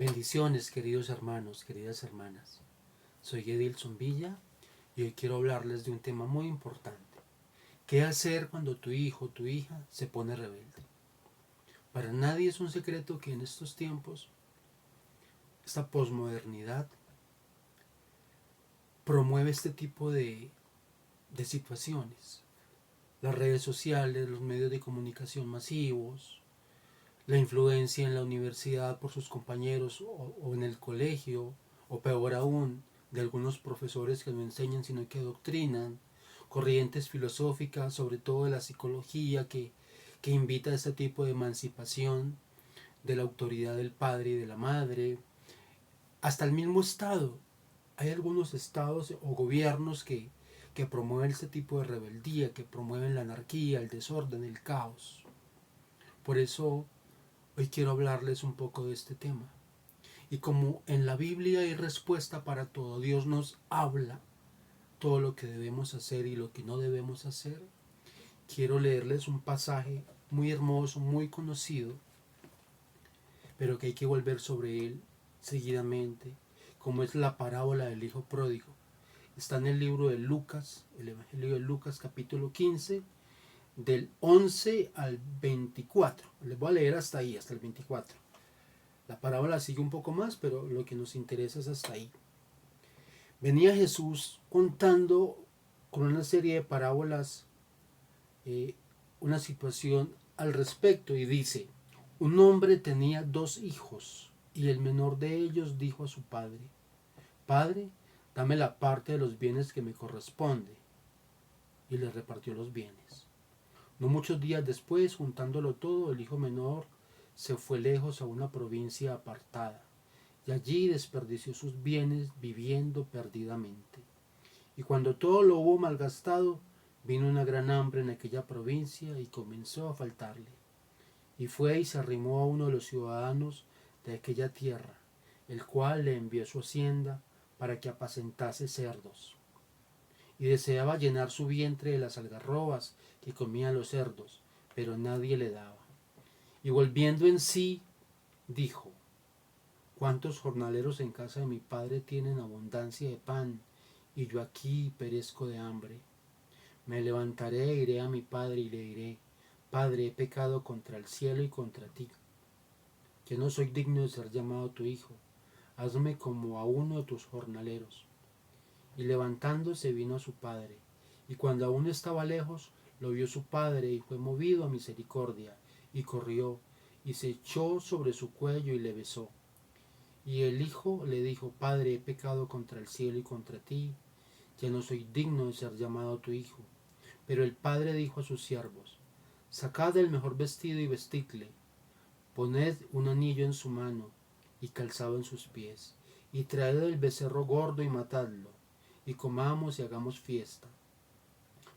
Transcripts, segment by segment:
Bendiciones, queridos hermanos, queridas hermanas. Soy Edilson Villa y hoy quiero hablarles de un tema muy importante. ¿Qué hacer cuando tu hijo o tu hija se pone rebelde? Para nadie es un secreto que en estos tiempos, esta posmodernidad promueve este tipo de situaciones. Las redes sociales, los medios de comunicación masivos, la influencia en la universidad por sus compañeros o en el colegio, o peor aún, de algunos profesores que no enseñan sino que adoctrinan, corrientes filosóficas, sobre todo de la psicología, que invita a este tipo de emancipación de la autoridad del padre y de la madre, hasta el mismo Estado. Hay algunos estados o gobiernos que promueven este tipo de rebeldía, que promueven la anarquía, el desorden, el caos. Por eso hoy quiero hablarles un poco de este tema. Y como en la Biblia hay respuesta para todo, Dios nos habla todo lo que debemos hacer y lo que no debemos hacer, quiero leerles un pasaje muy hermoso, muy conocido, pero que hay que volver sobre él seguidamente, como es la parábola del Hijo Pródigo. Está en el libro de Lucas, el Evangelio de Lucas, capítulo 15, del 11 al 24. Les voy a leer hasta ahí, hasta el 24. La parábola sigue un poco más, pero lo que nos interesa es hasta ahí. Venía Jesús contando con una serie de parábolas una situación al respecto y dice: un hombre tenía 2 hijos y el menor de ellos dijo a su padre: Padre, dame la parte de los bienes que me corresponde. Y le repartió los bienes. No muchos días después, juntándolo todo, el hijo menor se fue lejos a una provincia apartada y allí desperdició sus bienes viviendo perdidamente. Y cuando todo lo hubo malgastado, vino una gran hambre en aquella provincia y comenzó a faltarle. Y fue y se arrimó a uno de los ciudadanos de aquella tierra, el cual le envió su hacienda para que apacentase cerdos. Y deseaba llenar su vientre de las algarrobas que comían los cerdos, pero nadie le daba. Y volviendo en sí, dijo: ¿Cuántos jornaleros en casa de mi padre tienen abundancia de pan, y yo aquí perezco de hambre? Me levantaré e iré a mi padre y le diré: Padre, he pecado contra el cielo y contra ti, que no soy digno de ser llamado tu hijo. Hazme como a uno de tus jornaleros. Y levantándose vino a su padre, y cuando aún estaba lejos, lo vio su padre y fue movido a misericordia, y corrió, y se echó sobre su cuello y le besó. Y el hijo le dijo: Padre, he pecado contra el cielo y contra ti, ya no soy digno de ser llamado tu hijo. Pero el padre dijo a sus siervos: Sacad el mejor vestido y vestidle, poned un anillo en su mano y calzado en sus pies, y traed el becerro gordo y matadlo, y comamos y hagamos fiesta,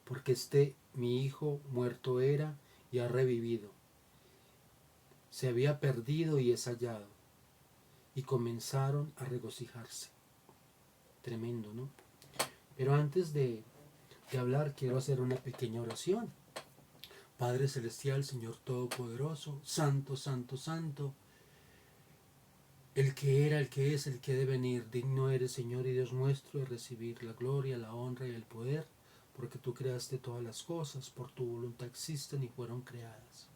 porque mi hijo muerto era y ha revivido, se había perdido y es hallado. Y comenzaron a regocijarse. Tremendo, ¿no? Pero antes de hablar, quiero hacer una pequeña oración. Padre Celestial, Señor Todopoderoso, Santo, Santo, Santo, el que era, el que es, el que debe venir, digno eres, Señor y Dios nuestro, de recibir la gloria, la honra y el poder, porque tú creaste todas las cosas, por tu voluntad existen y fueron creadas.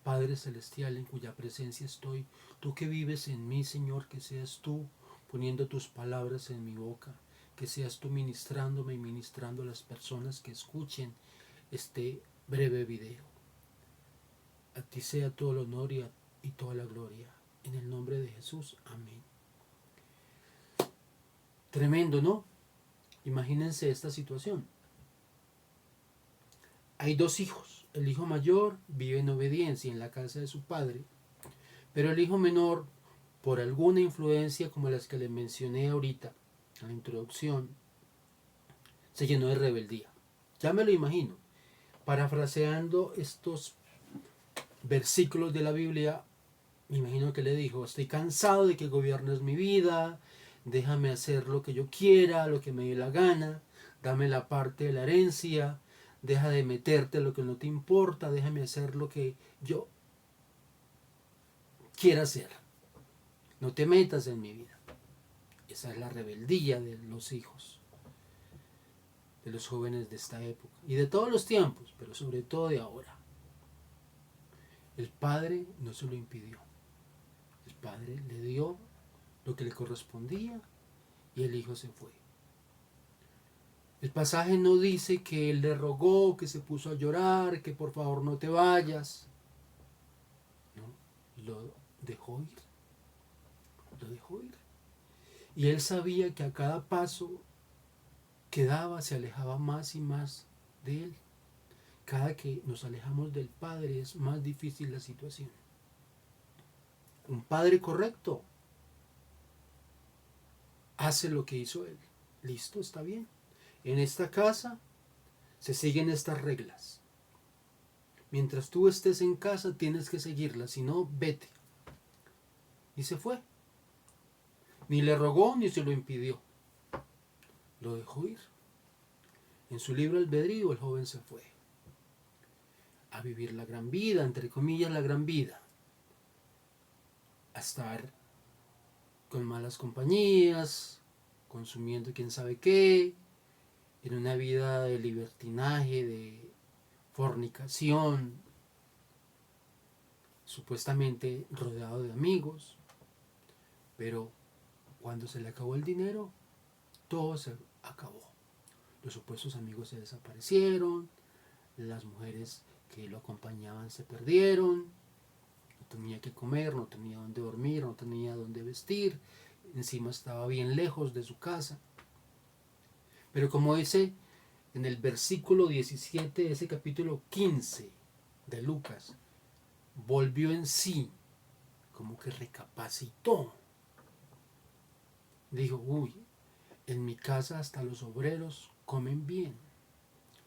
Padre Celestial, en cuya presencia estoy, tú que vives en mí, Señor, que seas tú poniendo tus palabras en mi boca, que seas tú ministrándome y ministrando a las personas que escuchen este breve video. A ti sea todo el honor y toda la gloria. En el nombre de Jesús, amén. Tremendo, ¿no? Imagínense esta situación. Hay 2 hijos. El hijo mayor vive en obediencia en la casa de su padre, pero el hijo menor, por alguna influencia como las que le mencioné ahorita en la introducción, se llenó de rebeldía. Ya me lo imagino. Parafraseando estos versículos de la Biblia, me imagino que le dijo: estoy cansado de que gobiernes mi vida, déjame hacer lo que yo quiera, lo que me dé la gana, dame la parte de la herencia, deja de meterte en lo que no te importa, déjame hacer lo que yo quiera hacer. no te metas en mi vida. Esa es la rebeldía de los hijos, de los jóvenes de esta época y de todos los tiempos, pero sobre todo de ahora. El padre no se lo impidió. El padre le dio lo que le correspondía y el hijo se fue. El pasaje no dice que él le rogó, que se puso a llorar, que por favor no te vayas. No, lo dejó ir. Lo dejó ir. Y él sabía que a cada paso que daba se alejaba más y más de él. Cada que nos alejamos del Padre es más difícil la situación. Un padre correcto hace lo que hizo él. Listo, está bien. En esta casa se siguen estas reglas. Mientras tú estés en casa tienes que seguirlas, si no, vete. Y se fue. Ni le rogó ni se lo impidió. Lo dejó ir. En su libre albedrío el joven se fue a vivir la gran vida, entre comillas la gran vida, a estar con malas compañías, consumiendo quién sabe qué, en una vida de libertinaje, de fornicación, supuestamente rodeado de amigos, pero cuando se le acabó el dinero, todo se acabó. Los supuestos amigos se desaparecieron, las mujeres que lo acompañaban se perdieron, no tenía que comer, no tenía dónde dormir, no tenía dónde vestir, encima estaba bien lejos de su casa. Pero como dice en el versículo 17 de ese capítulo 15 de Lucas, volvió en sí, como que recapacitó. Dijo, uy, en mi casa hasta los obreros comen bien,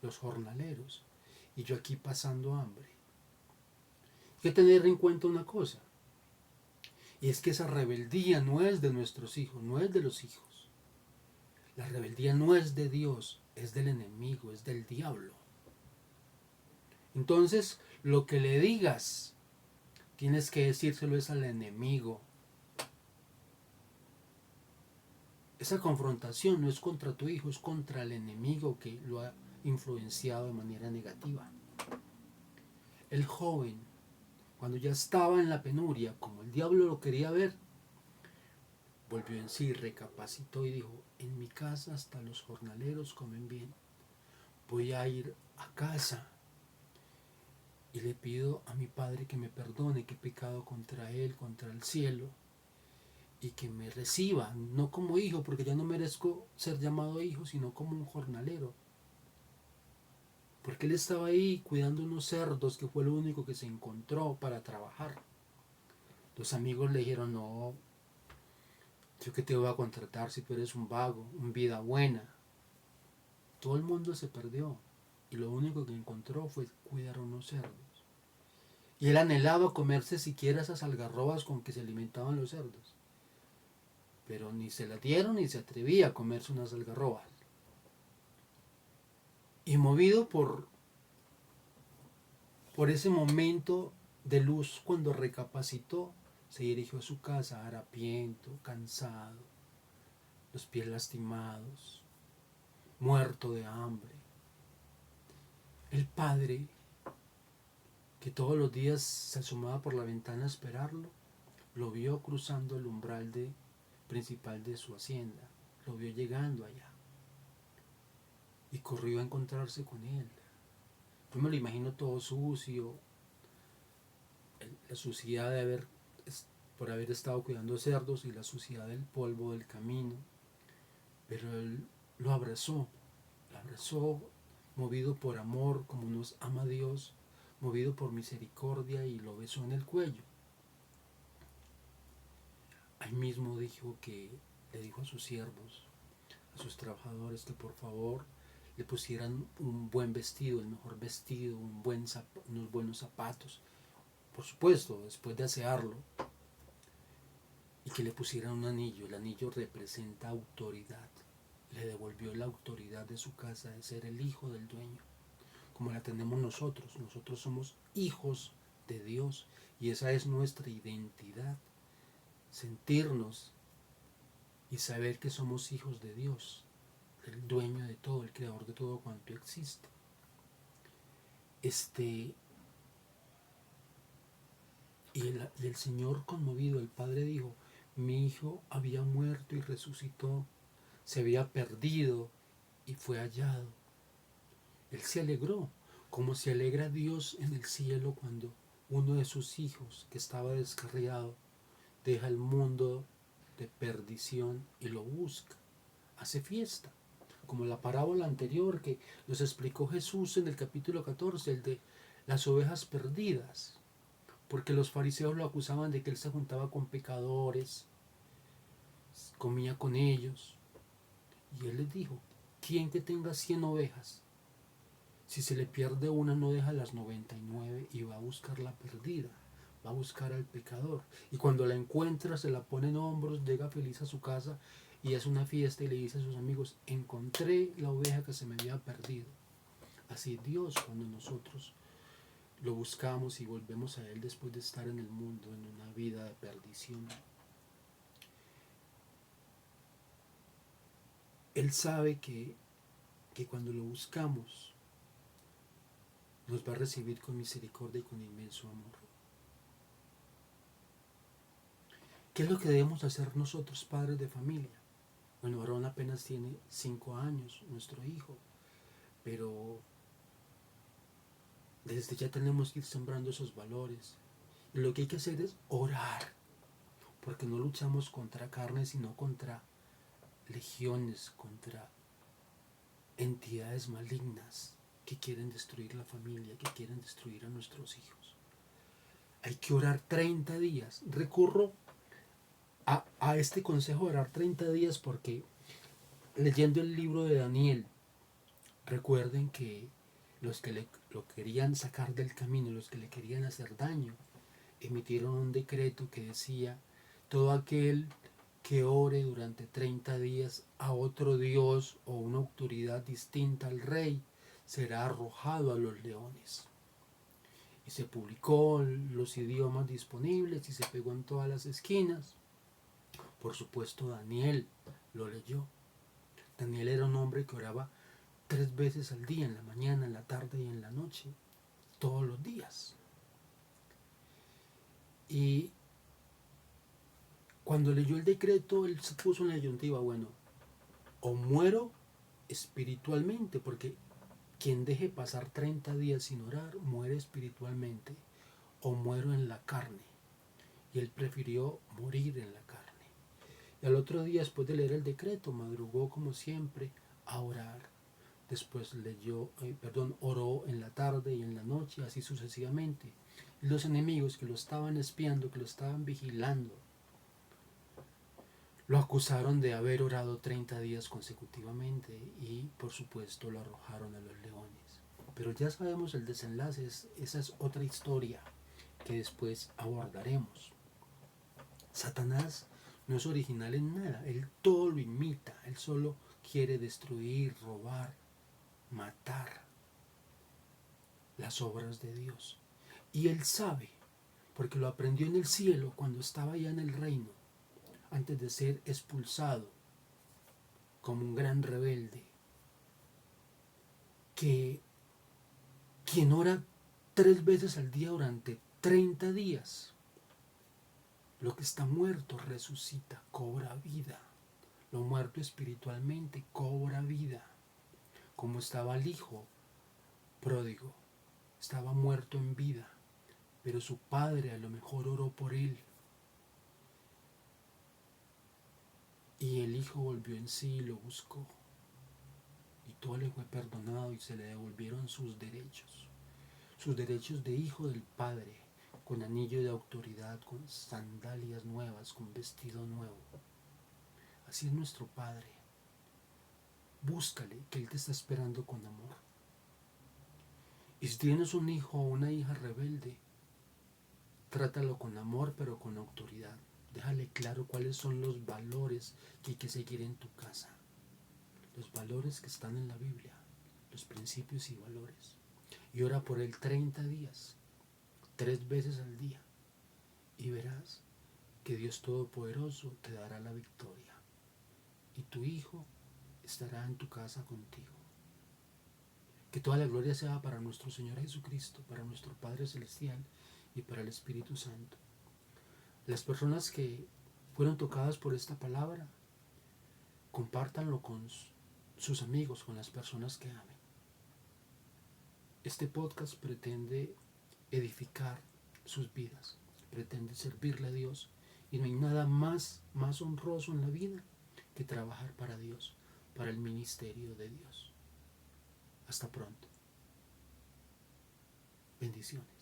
los jornaleros, y yo aquí pasando hambre. Hay que tener en cuenta una cosa, y es que esa rebeldía no es de nuestros hijos, no es de los hijos. La rebeldía no es de Dios, es del enemigo, es del diablo. Entonces, lo que le digas, tienes que decírselo es al enemigo. Esa confrontación no es contra tu hijo, es contra el enemigo que lo ha influenciado de manera negativa. El joven, cuando ya estaba en la penuria, como el diablo lo quería ver, volvió en sí, recapacitó y dijo, en mi casa hasta los jornaleros comen bien. Voy a ir a casa y le pido a mi padre que me perdone, que he pecado contra él, contra el cielo, y que me reciba, no como hijo, porque ya no merezco ser llamado hijo, sino como un jornalero. Porque él estaba ahí cuidando unos cerdos, que fue lo único que se encontró para trabajar. Los amigos le dijeron, no, yo que te voy a contratar si tú eres un vago, un vida buena. Todo el mundo se perdió y lo único que encontró fue cuidar unos cerdos. Y él anhelaba comerse siquiera esas algarrobas con que se alimentaban los cerdos. Pero ni se la dieron ni se atrevía a comerse unas algarrobas. Y movido por ese momento de luz cuando recapacitó, se dirigió a su casa harapiento, cansado, los pies lastimados, muerto de hambre. El padre, que todos los días se asomaba por la ventana a esperarlo, lo vio cruzando el umbral principal de su hacienda, lo vio llegando allá y corrió a encontrarse con él. Yo me lo imagino todo sucio, la suciedad por haber estado cuidando cerdos y la suciedad del polvo del camino, pero él lo abrazó movido por amor como nos ama Dios, movido por misericordia, y lo besó en el cuello. Ahí mismo le dijo a sus siervos, a sus trabajadores, que por favor le pusieran un buen vestido, el mejor vestido, unos buenos zapatos, por supuesto, después de asearlo, y que le pusieran un anillo. El anillo representa autoridad. Le devolvió la autoridad de su casa, de ser el hijo del dueño, como la tenemos nosotros. Nosotros somos hijos de Dios y esa es nuestra identidad, sentirnos y saber que somos hijos de Dios, el dueño de todo, el creador de todo cuanto existe. Y el Señor conmovido, el Padre dijo, mi hijo había muerto y resucitó, se había perdido y fue hallado. Él se alegró, como se alegra Dios en el cielo cuando uno de sus hijos que estaba descarriado deja el mundo de perdición y lo busca, hace fiesta, como la parábola anterior que nos explicó Jesús en el capítulo 14, el de las ovejas perdidas, porque los fariseos lo acusaban de que él se juntaba con pecadores, comía con ellos, y él les dijo, ¿quién que tenga 100 ovejas? Si se le pierde una, no deja las 99 y va a buscar la perdida, va a buscar al pecador. Y cuando la encuentra, se la pone en hombros, llega feliz a su casa y hace una fiesta y le dice a sus amigos, encontré la oveja que se me había perdido. Así Dios, cuando nosotros lo buscamos y volvemos a Él después de estar en el mundo, en una vida de perdición, Él sabe que cuando lo buscamos, nos va a recibir con misericordia y con inmenso amor. ¿Qué es lo que debemos hacer nosotros, padres de familia? Bueno, Aarón apenas tiene 5 años, nuestro hijo, pero desde ya tenemos que ir sembrando esos valores. Y lo que hay que hacer es orar, porque no luchamos contra carne, sino contra legiones, contra entidades malignas que quieren destruir la familia, que quieren destruir a nuestros hijos. Hay que orar 30 días. Recurro a este consejo de orar 30 días porque leyendo el libro de Daniel, recuerden que los que lo querían sacar del camino, los que le querían hacer daño, emitieron un decreto que decía, todo aquel que ore durante 30 días a otro Dios o una autoridad distinta al rey, será arrojado a los leones. Y se publicó los idiomas disponibles y se pegó en todas las esquinas. Por supuesto, Daniel lo leyó. Daniel era un hombre que oraba 3 veces al día, en la mañana, en la tarde y en la noche, todos los días. Y cuando leyó el decreto, él se puso en la disyuntiva, bueno, o muero espiritualmente, porque quien deje pasar 30 días sin orar, muere espiritualmente, o muero en la carne. Y él prefirió morir en la carne. Y al otro día, después de leer el decreto, madrugó como siempre a orar. Después oró en la tarde y en la noche, así sucesivamente. Y los enemigos que lo estaban espiando, que lo estaban vigilando, lo acusaron de haber orado 30 días consecutivamente y por supuesto lo arrojaron a los leones. Pero ya sabemos el desenlace, esa es otra historia que después abordaremos. Satanás no es original en nada, él todo lo imita, él solo quiere destruir, robar, matar las obras de Dios. Y él sabe, porque lo aprendió en el cielo cuando estaba ya en el reino, antes de ser expulsado como un gran rebelde, que quien ora 3 veces al día durante 30 días, lo que está muerto resucita, cobra vida. Lo muerto espiritualmente cobra vida. Como estaba el hijo pródigo, estaba muerto en vida, pero su padre a lo mejor oró por él. Y el hijo volvió en sí y lo buscó. Y todo le fue perdonado y se le devolvieron sus derechos. Sus derechos de hijo del Padre, con anillo de autoridad, con sandalias nuevas, con vestido nuevo. Así es nuestro Padre. Búscale, que Él te está esperando con amor. Y si tienes un hijo o una hija rebelde, trátalo con amor, pero con autoridad. Déjale claro cuáles son los valores que hay que seguir en tu casa. Los valores que están en la Biblia, los principios y valores. Y ora por él 30 días, 3 veces al día. Y verás que Dios Todopoderoso te dará la victoria y tu Hijo estará en tu casa contigo. Que toda la gloria sea para nuestro Señor Jesucristo, para nuestro Padre Celestial y para el Espíritu Santo. Las personas que fueron tocadas por esta palabra, compártanlo con sus amigos, con las personas que amen. Este podcast pretende edificar sus vidas, pretende servirle a Dios, y no hay nada más honroso en la vida que trabajar para Dios, para el ministerio de Dios. Hasta pronto. Bendiciones.